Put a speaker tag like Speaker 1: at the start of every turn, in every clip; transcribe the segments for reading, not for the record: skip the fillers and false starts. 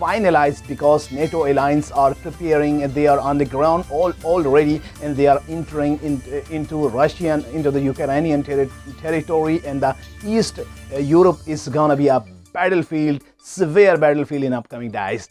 Speaker 1: finalized because NATO alliance are preparing, they are on the ground already, and they are entering into the Ukrainian territory, and the East Europe is gonna be a battlefield, severe battlefield in upcoming days।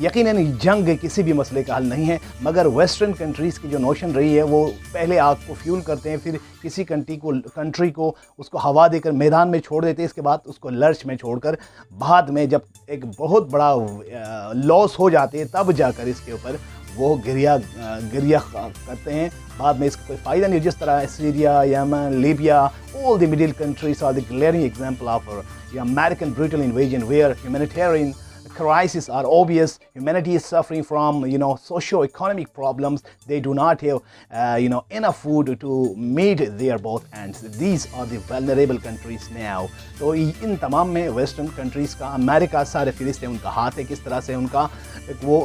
Speaker 1: یقیناً جنگ کسی بھی مسئلے کا حل نہیں ہے، مگر ویسٹرن کنٹریز کی جو نوشن رہی ہے وہ پہلے آگ کو فیول کرتے ہیں، پھر کسی کنٹری کو اس کو ہوا دے کر میدان میں چھوڑ دیتے ہیں، اس کے بعد اس کو لرچ میں چھوڑ کر بعد میں جب ایک بہت بڑا لاس ہو جاتے ہیں تب جا کر اس کے اوپر وہ گریہ کرتے ہیں، بعد میں اس کا کوئی فائدہ نہیں. جس طرح Syria, Yemen, Libya, all the middle countries are the glaring example of the American brutal invasion where humanitarian crises are obvious. Humanity is suffering from socio-economic problems. They do not have enough food to meet their both ends. These are the vulnerable countries now. تو ان تمام میں western countries کا، امریکہ سارے فہرست ہے، ان کا ہاتھ ہے، کس طرح سے ان کا وہ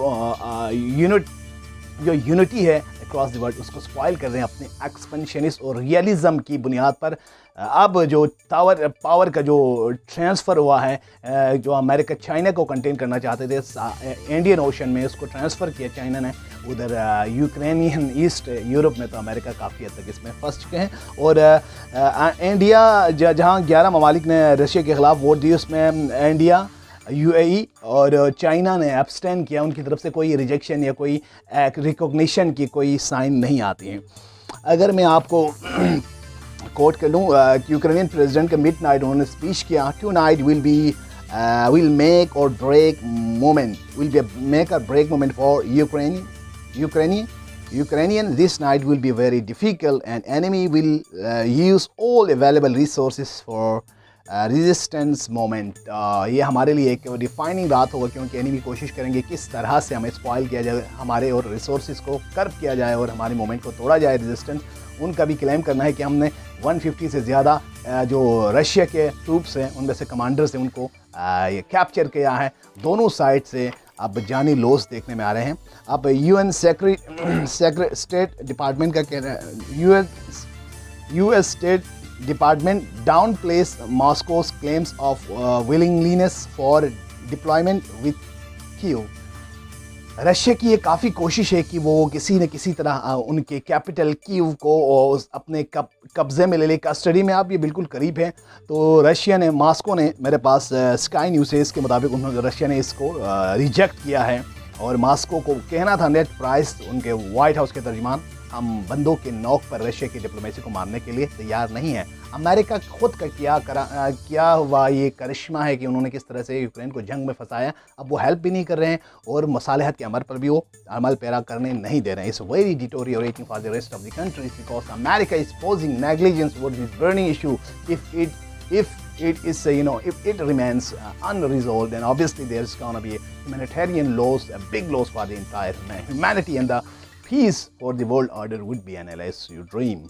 Speaker 1: جو یونٹی ہے اکراس دی ورلڈ اس کو سپوائل کر رہے ہیں اپنے ایکسپینشنسٹ اور ریئلزم کی بنیاد پر. اب جو پاور کا جو ٹرانسفر ہوا ہے، جو امریکہ چائنا کو کنٹین کرنا چاہتے تھے انڈین اوشن میں، اس کو ٹرانسفر کیا چائنا نے ادھر یوکرینین ایسٹ یورپ میں. تو امریکہ کافی حد تک اس میں پھنس چکے ہیں. اور انڈیا جہاں 11 ممالک نے رشیا کے خلاف ووٹ دی، اس میں انڈیا، UAE اور چائنا نے ایبسٹین کیا. ان کی طرف سے کوئی ریجیکشن یا کوئی ریکوگنیشن کی کوئی سائن نہیں آتی ہیں. اگر میں آپ کو کوٹ کر لوں، یوکرینین پریزیڈنٹ کا مڈ نائٹ انہوں نے اسپیچ کیا، two night will make or break moment for Ukrainian. This night will be very difficult and enemy will use all available resources for resistance moment. یہ ہمارے لیے ایک ڈیفائننگ رات ہوگا، کیونکہ انیمی کوشش کریں گے کس طرح سے ہمیں اسپوائل کیا جائے، ہمارے اور ریسورسز کو کرب کیا جائے اور ہمارے مومنٹ کو توڑا جائے. ریزسٹنس ان کا بھی کلیم کرنا ہے کہ ہم نے 150 سے زیادہ جو رشیا کے ٹروپس ہیں، ان میں سے کمانڈرز ہیں، ان کو یہ کیپچر کیا ہے. دونوں سائڈ سے اب جانی لوس دیکھنے میں آ رہے ہیں. اب UN اسٹیٹ ڈپارٹمنٹ کا کہنا ہے، US state department downplays Moscow's claims of willingness for deployment with Kyiv. Russia کی یہ کافی کوشش ہے کہ وہ کسی نہ کسی طرح ان کے کیپٹل کیو کو اپنے قبضے میں لے لے، کسٹڈی میں. آپ یہ بالکل قریب ہیں. تو رشیا نے، ماسکو نے، میرے پاس اسکائی نیوز ہے، اس کے مطابق رشیا نے اس کو ریجیکٹ کیا ہے. اور ماسکو کو کہنا تھا نیٹ پرائس، ان کے وائٹ ہاؤس کے ترجمان، ہم بندوں کے نوک پر رشیا کی ڈپلومیسی کو مارنے کے لیے تیار نہیں ہے. امریکہ خود کا کیا ہوا یہ کرشمہ ہے کہ انہوں نے کس طرح سے یوکرین کو جنگ میں پھنسایا. اب وہ ہیلپ بھی نہیں کر رہے ہیں اور مصالحت کے امر پر بھی وہ عمل پیرا کرنے نہیں دے رہے ہیں. It's very deteriorating for the rest of the countries because America is posing negligence towards this burning issue. If it remains unresolved, then obviously there's going to be a humanitarian loss, a big loss for the entire humanity, and the peace for the world order would be an LSU dream.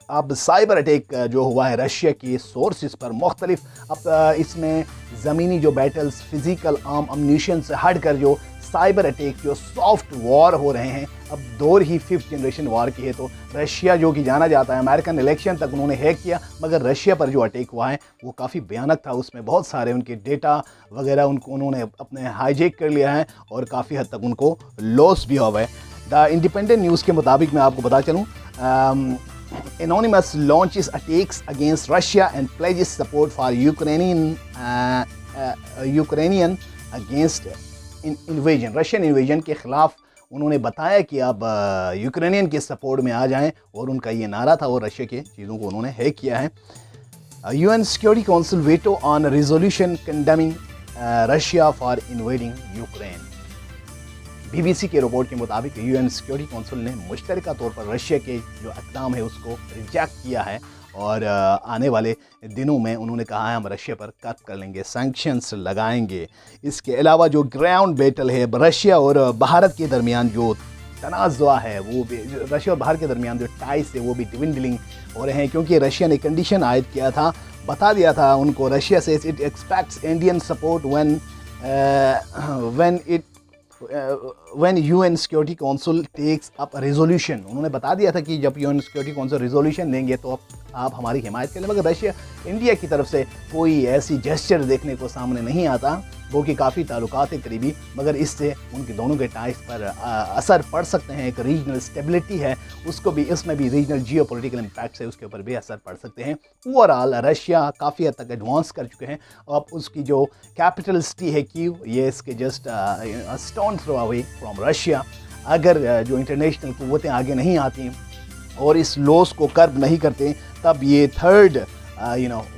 Speaker 1: اب cyber attack جو ہوا ہے Russia کی sources پر مختلف، اب اس میں زمینی جو بیٹلز، فزیکل آرم امنیشن سے ہٹ کر جو سائبر اٹیک، جو سافٹ وار ہو رہے ہیں، اب دور ہی 5th جنریشن وار کی ہے. تو رشیا جو کہ جانا جاتا ہے، امریکن الیکشن تک انہوں نے ہیک کیا، مگر رشیا پر جو اٹیک ہوا ہے وہ کافی بھیانک تھا. اس میں بہت سارے ان کے ڈیٹا وغیرہ انہوں نے اپنے ہائی جیک کر لیا ہے اور کافی حد تک ان کو لاس بھی ہوا ہے. دا انڈیپینڈنٹ نیوز کے مطابق میں آپ کو بتا چلوں، Anonymous launches attacks against Russia and pledges support for Ukrainian against invasion. Russian invasion کے خلاف انہوں نے بتایا کہ اب یوکرینین کے سپورٹ میں آ جائیں، اور ان کا یہ نعرہ تھا، اور رشیا کے چیزوں کو انہوں نے ہیک کیا ہے. UN Security Council veto on resolution condemning Russia for invading Ukraine. BBC کے رپورٹ کے مطابق UN سیکیورٹی کونسل نے مشترکہ طور پر رشیا کے جو اقدام ہے اس کو ریجیکٹ کیا ہے، اور آنے والے دنوں میں انہوں نے کہا ہے ہم رشیا پر کٹ کر لیں گے، سینکشنز لگائیں گے. اس کے علاوہ جو گراؤنڈ بیٹل ہے رشیا اور بھارت کے درمیان، جو تنازع ہے وہ بھی، رشیا اور بھارت کے درمیان جو ٹائز ہے وہ بھی ڈوینڈلنگ ہو رہے ہیں، کیونکہ رشیا نے کنڈیشن عائد کیا تھا، بتا دیا تھا ان کو. رشیا سے it expects Indian support when UN Security Council takes up a resolution. انہوں نے بتا دیا تھا کہ جب UN Security Council resolution دیں گے تو آپ ہماری حمایت کریں. مگر رشیا، انڈیا کی طرف سے کوئی ایسی جسچر دیکھنے کو سامنے نہیں آتا. وہ کہ کافی تعلقات ہیں قریبی، مگر اس سے ان کے دونوں کے ٹائز پر اثر پڑ سکتے ہیں. ایک ریجنل اسٹیبلٹی ہے اس کو بھی، اس میں بھی ریجنل جیو پولیٹیکل امپیکٹس ہے، اس کے اوپر بھی اثر پڑ سکتے ہیں. اوور آل رشیا کافی حد تک ایڈوانس کر چکے ہیں. اب اس کی جو کیپٹل سٹی ہے کیو، یہ اس کے just stone through away from Russia. اگر جو انٹرنیشنل قوتیں آگے نہیں آتی اور اس لوس کو کرب نہیں کرتے، تب یہ تھرڈ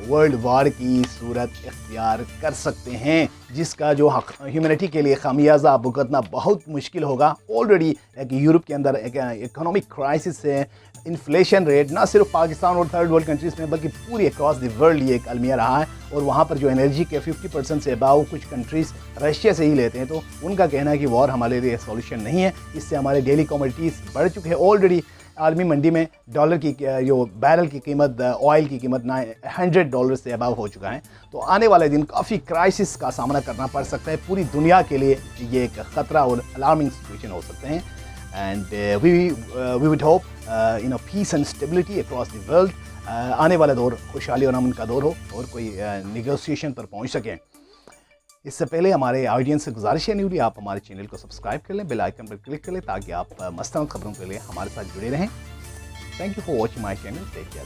Speaker 1: ورلڈ وار کی صورت اختیار کر سکتے ہیں، جس کا جو ہیومینٹی کے لیے خمیازہ بھگتنا بہت مشکل ہوگا. آلریڈی ایک یورپ کے اندر ایک اکنامک کرائسس ہے. انفلیشن ریٹ نہ صرف پاکستان اور تھرڈ ورلڈ کنٹریز میں بلکہ پوری اکراس دی ورلڈ یہ ایک المیہ رہا ہے. اور وہاں پر جو انرجی کے 50% سے اباؤ کچھ کنٹریز رشیا سے ہی لیتے ہیں، تو ان کا کہنا ہے کہ وار ہمارے لیے سولوشن نہیں ہے. اس سے ہمارے ڈیلی کموڈیٹیز بڑھ چکے ہیں. آلریڈی عالمی منڈی میں ڈالر کی جو بیرل کی قیمت، آئل کی قیمت $100 سے اباؤ ہو چکا ہے. تو آنے والے دن کافی کرائسس کا سامنا کرنا پڑ سکتا ہے. پوری دنیا کے لیے یہ ایک خطرہ اور الارمنگ سچویشن ہو سکتے ہیں. And we would hope peace and stability across the world. آنے والا دور خوشحالی اور امن کا دور ہو اور کوئی نیگوسیشن پر پہنچ سکیں. اس سے پہلے ہمارے آڈینس سے گزارش ہے نیولی آپ ہمارے چینل کو سبسکرائب کر لیں، بیل آئیکن پر کلک کر لیں تاکہ آپ مستند خبروں کے لیے ہمارے ساتھ جڑے رہیں. Thank you for watching my channel. Take care.